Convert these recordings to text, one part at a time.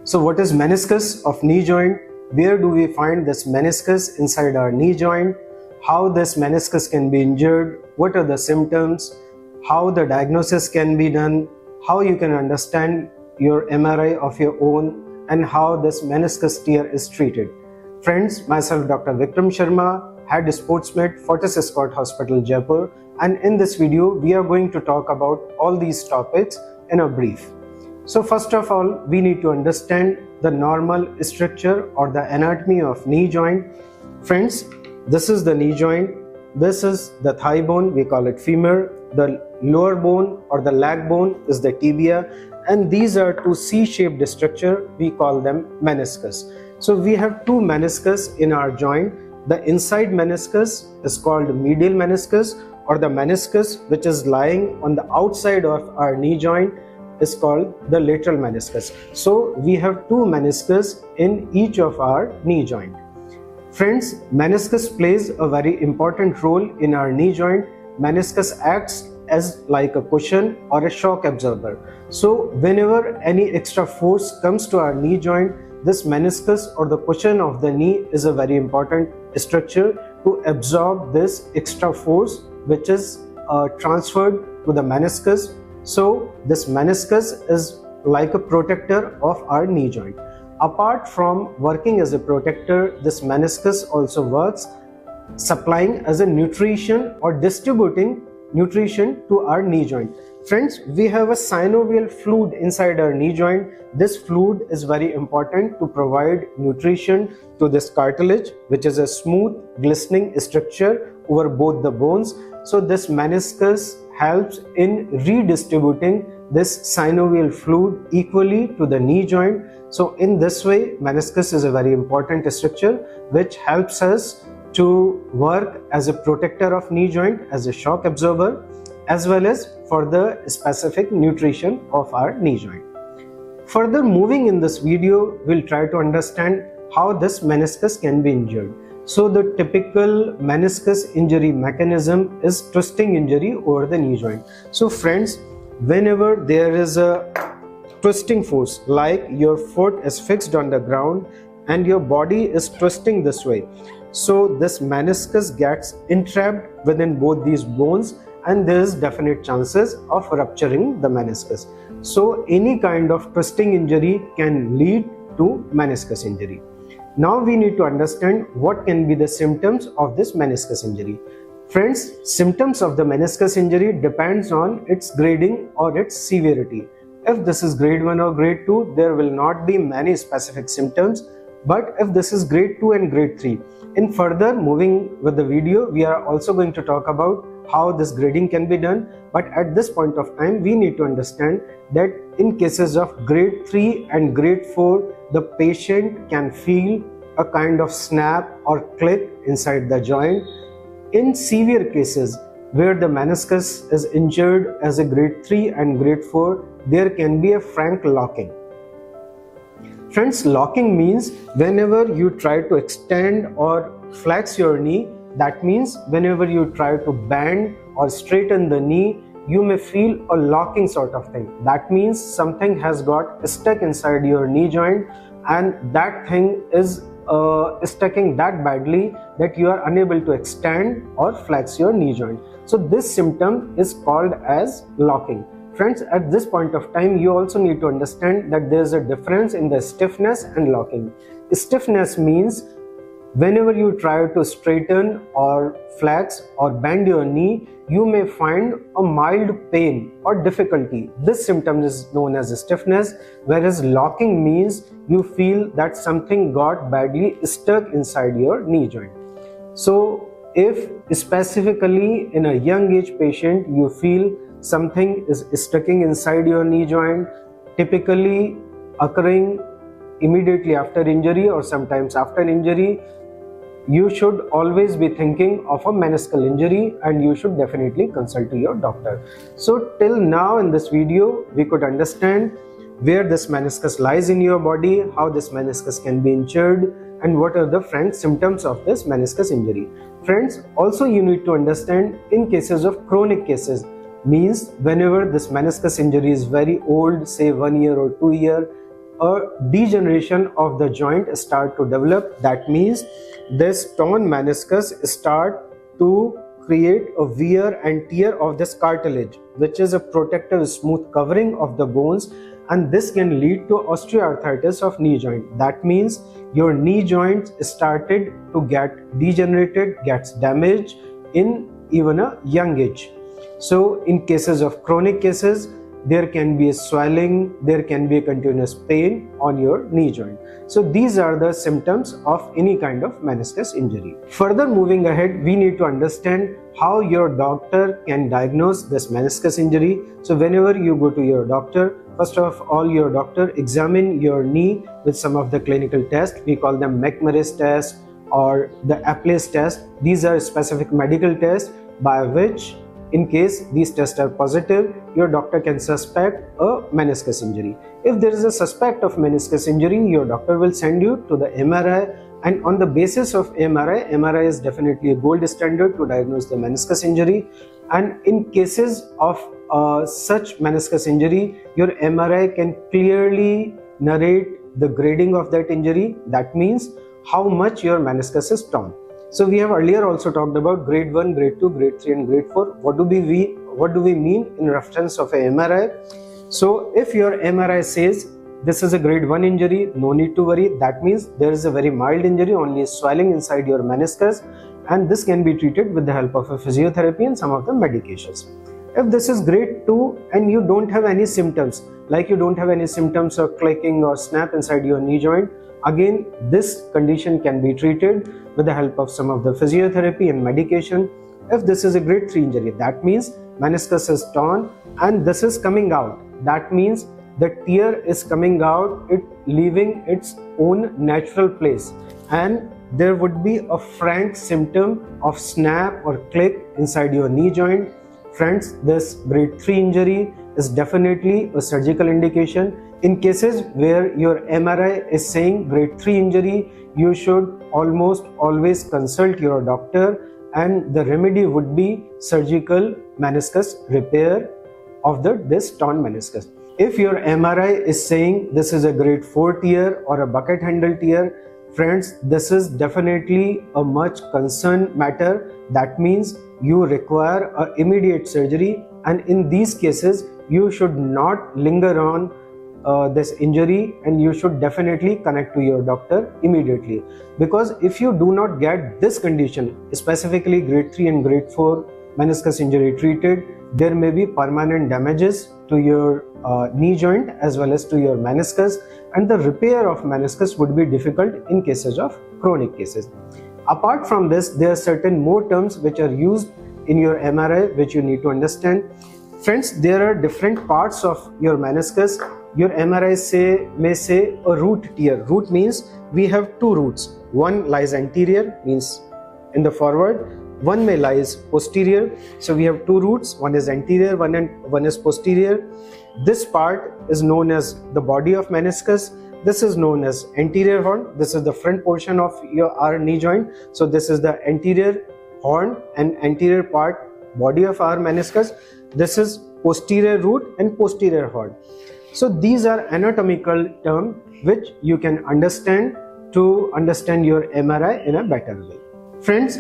So what is meniscus of knee joint? Where do we find this meniscus inside our knee joint? How this meniscus can be injured? What are the symptoms? How the diagnosis can be done? How you can understand your MRI of your own, and how this meniscus tear is treated. Friends, myself Dr. Vikram Sharma, head SportsMed, Fortis Escort Hospital, Jaipur, and in this video we are going to talk about all these topics in a brief. So first of all, we need to understand the normal structure or the anatomy of knee joint. Friends, this is the knee joint. This is the thigh bone, we call it femur. The lower bone or the leg bone is the tibia, and these are two C-shaped structure, we call them meniscus. So we have two meniscus in our joint. The inside meniscus is called medial meniscus, or the meniscus which is lying on the outside of our knee joint is called the lateral meniscus. So we have two meniscus in each of our knee joint. Friends, meniscus plays a very important role in our knee joint. Meniscus acts as like a cushion or a shock absorber. So whenever any extra force comes to our knee joint, this meniscus or the cushion of the knee is a very important structure to absorb this extra force which is transferred to the meniscus. So this meniscus is like a protector of our knee joint. Apart from working as a protector, this meniscus also works supplying as a nutrition or distributing nutrition to our knee joint. Friends, we have a synovial fluid inside our knee joint. This fluid is very important to provide nutrition to this cartilage, which is a smooth, glistening structure over both the bones. So this meniscus helps in redistributing this synovial fluid equally to the knee joint. So in this way, meniscus is a very important structure which helps us to work as a protector of knee joint, as a shock absorber, as well as for the specific nutrition of our knee joint. Further moving in this video, we'll try to understand how this meniscus can be injured. So the typical meniscus injury mechanism is twisting injury over the knee joint. So friends, whenever there is a twisting force, like your foot is fixed on the ground and your body is twisting this way, so this meniscus gets entrapped within both these bones, and there is definite chances of rupturing the meniscus. So any kind of twisting injury can lead to meniscus injury. Now we need to understand what can be the symptoms of this meniscus injury. Friends, symptoms of the meniscus injury depends on its grading or its severity. If this is grade 1 or grade 2, there will not be many specific symptoms. But if this is grade 2 and grade 3, in further moving with the video, we are also going to talk about how this grading can be done. But at this point of time, we need to understand that in cases of grade 3 and grade 4, the patient can feel a kind of snap or click inside the joint. In severe cases where the meniscus is injured as a grade 3 and grade 4, there can be a frank locking. Friends, locking means whenever you try to extend or flex your knee, that means whenever you try to bend or straighten the knee, you may feel a locking sort of thing. That means something has got stuck inside your knee joint, and that thing is sticking that badly that you are unable to extend or flex your knee joint. So this symptom is called as locking. Friends, at this point of time, you also need to understand that there is a difference in the stiffness and locking. Stiffness means whenever you try to straighten or flex or bend your knee, you may find a mild pain or difficulty. This symptom is known as stiffness, whereas locking means you feel that something got badly stuck inside your knee joint. So if specifically in a young age patient you feel something is sticking inside your knee joint, typically occurring immediately after injury or sometimes after injury, you should always be thinking of a meniscal injury and you should definitely consult to your doctor. So till now in this video, we could understand where this meniscus lies in your body, how this meniscus can be injured, and what are the frank symptoms of this meniscus injury. Friends, also you need to understand in cases of chronic cases, means whenever this meniscus injury is very old, say 1 year or 2 year, a degeneration of the joint start to develop. That means this torn meniscus start to create a wear and tear of this cartilage, which is a protective smooth covering of the bones, and this can lead to osteoarthritis of knee joint. That means your knee joint started to get degenerated, gets damaged in even a young age. So in cases of chronic cases, there can be a swelling, there can be a continuous pain on your knee joint. So these are the symptoms of any kind of meniscus injury. Further moving ahead, we need to understand how your doctor can diagnose this meniscus injury. So whenever you go to your doctor, first of all, your doctor examine your knee with some of the clinical tests. We call them McMurray's test or the Apple's test. These are specific medical tests by which, in case these tests are positive, your doctor can suspect a meniscus injury. If there is a suspect of meniscus injury, your doctor will send you to the MRI, and on the basis of MRI is definitely a gold standard to diagnose the meniscus injury. And in cases of such meniscus injury, your MRI can clearly narrate the grading of that injury. That means how much your meniscus is torn. So we have earlier also talked about grade 1, grade 2, grade 3 and grade 4. What do we mean in reference of a MRI? So if your MRI says this is a grade 1 injury, no need to worry. That means there is a very mild injury, only swelling inside your meniscus, and this can be treated with the help of a physiotherapy and some of the medications. If this is grade 2 and you don't have any symptoms, like you don't have any symptoms of clicking or snap inside your knee joint, again this condition can be treated with the help of some of the physiotherapy and medication. If this is a grade 3 injury, that means meniscus is torn and this is coming out. That means the tear is coming out, it leaving its own natural place, and there would be a frank symptom of snap or click inside your knee joint. Friends, this grade 3 injury is definitely a surgical indication. In cases where your MRI is saying grade 3 injury, you should almost always consult your doctor, and the remedy would be surgical meniscus repair of this torn meniscus. If your MRI is saying this is a grade 4 tear or a bucket handle tear, friends, this is definitely a much concerned matter. That means you require an immediate surgery, and in these cases you should not linger on this injury, and you should definitely connect to your doctor immediately, because if you do not get this condition, specifically grade 3 and grade 4 meniscus injury treated, there may be permanent damages to your knee joint as well as to your meniscus, and the repair of meniscus would be difficult in cases of chronic cases. Apart from this, there are certain more terms which are used in your MRI which you need to understand. Friends, there are different parts of your meniscus. Your MRI may say a root tear. Root means we have two roots. One lies anterior, means in the forward. One may lies posterior. So we have two roots. One is anterior, one is posterior. This part is known as the body of meniscus. This is known as anterior horn. This is the front portion of our knee joint. So this is the anterior horn and anterior part, body of our meniscus. This is posterior root and posterior horn. So these are anatomical terms which you can understand to understand your MRI in a better way. Friends,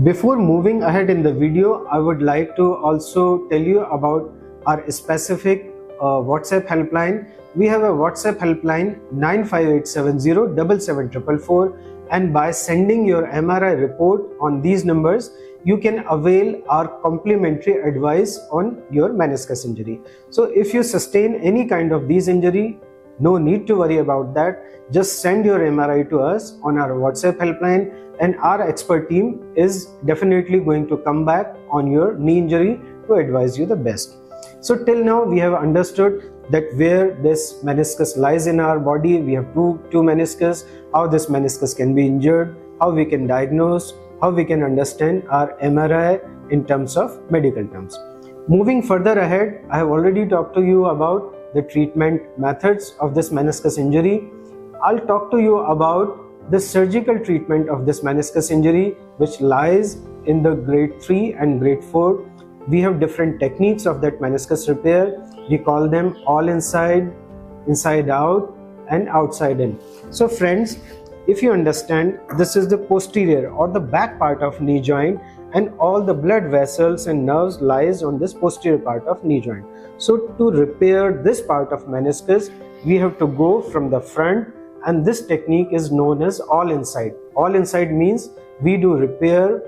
before moving ahead in the video, I would like to also tell you about our specific WhatsApp helpline. We have a WhatsApp helpline 958707744, and by sending your MRI report on these numbers, you can avail our complimentary advice on your meniscus injury. So if you sustain any kind of these injury, no need to worry about that. Just send your MRI to us on our WhatsApp helpline, and our expert team is definitely going to come back on your knee injury to advise you the best. So till now we have understood that where this meniscus lies in our body. We have two meniscus, how this meniscus can be injured, how we can diagnose, how we can understand our MRI in terms of medical terms. Moving further ahead, I have already talked to you about the treatment methods of this meniscus injury. I'll talk to you about the surgical treatment of this meniscus injury, which lies in the grade 3 and grade 4. We have different techniques of that meniscus repair. We call them all inside, inside out, and outside in. So friends, if you understand, this is the posterior or the back part of knee joint, and all the blood vessels and nerves lies on this posterior part of knee joint. So to repair this part of meniscus, we have to go from the front, and this technique is known as all inside. All inside means we do repair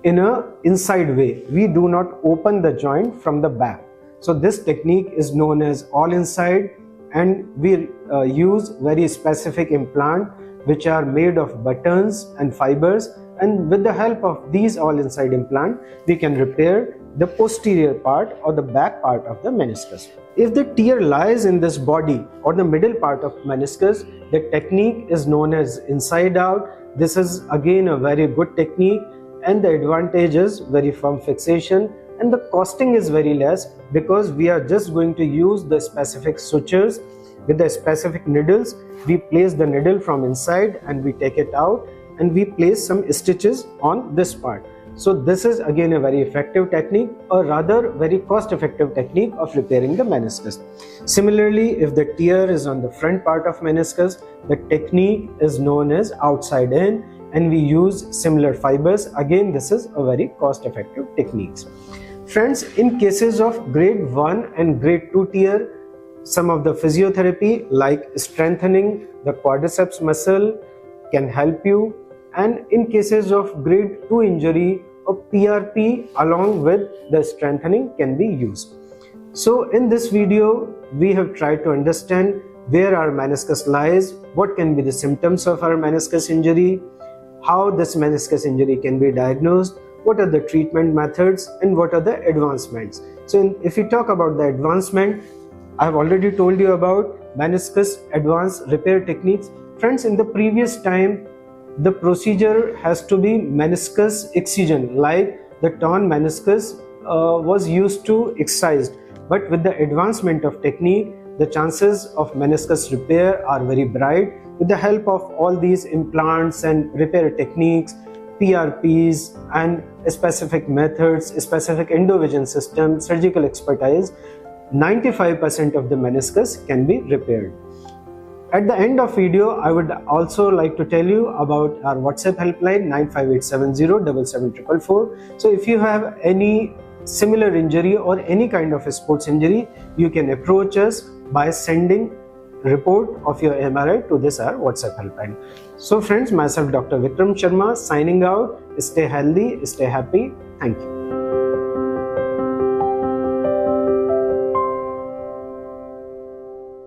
in a inside way. We do not open the joint from the back. So this technique is known as all inside, and we use very specific implant which are made of buttons and fibers, and with the help of these all inside implant we can repair the posterior part or the back part of the meniscus. If the tear lies in this body or the middle part of meniscus, the technique is known as inside out. This is again a very good technique, and the advantage is very firm fixation, and the costing is very less because we are just going to use the specific sutures with the specific needles. We place the needle from inside and we take it out, and we place some stitches on this part. So this is again a very effective technique, or rather very cost effective technique of repairing the meniscus. Similarly, if the tear is on the front part of meniscus, the technique is known as outside in, and we use similar fibers. Again, this is a very cost effective technique. Friends, in cases of grade 1 and grade 2 tear, some of the physiotherapy like strengthening the quadriceps muscle can help you, and in cases of grade 2 injury, a PRP along with the strengthening can be used. So in this video, we have tried to understand where our meniscus lies, what can be the symptoms of our meniscus injury, how this meniscus injury can be diagnosed, what are the treatment methods, and what are the advancements. So if we talk about the advancement, I have already told you about meniscus advanced repair techniques. Friends, in the previous time, the procedure has to be meniscus excision, like the torn meniscus was used to excised. But with the advancement of technique, the chances of meniscus repair are very bright. With the help of all these implants and repair techniques, PRPs and specific methods, specific endovision system, surgical expertise, 95% of the meniscus can be repaired. At the end of video, I would also like to tell you about our WhatsApp helpline 958707744. So if you have any similar injury or any kind of a sports injury, you can approach us by sending report of your MRI to this our WhatsApp helpline. So friends, myself Dr. Vikram Sharma signing out. Stay healthy, stay happy. Thank you.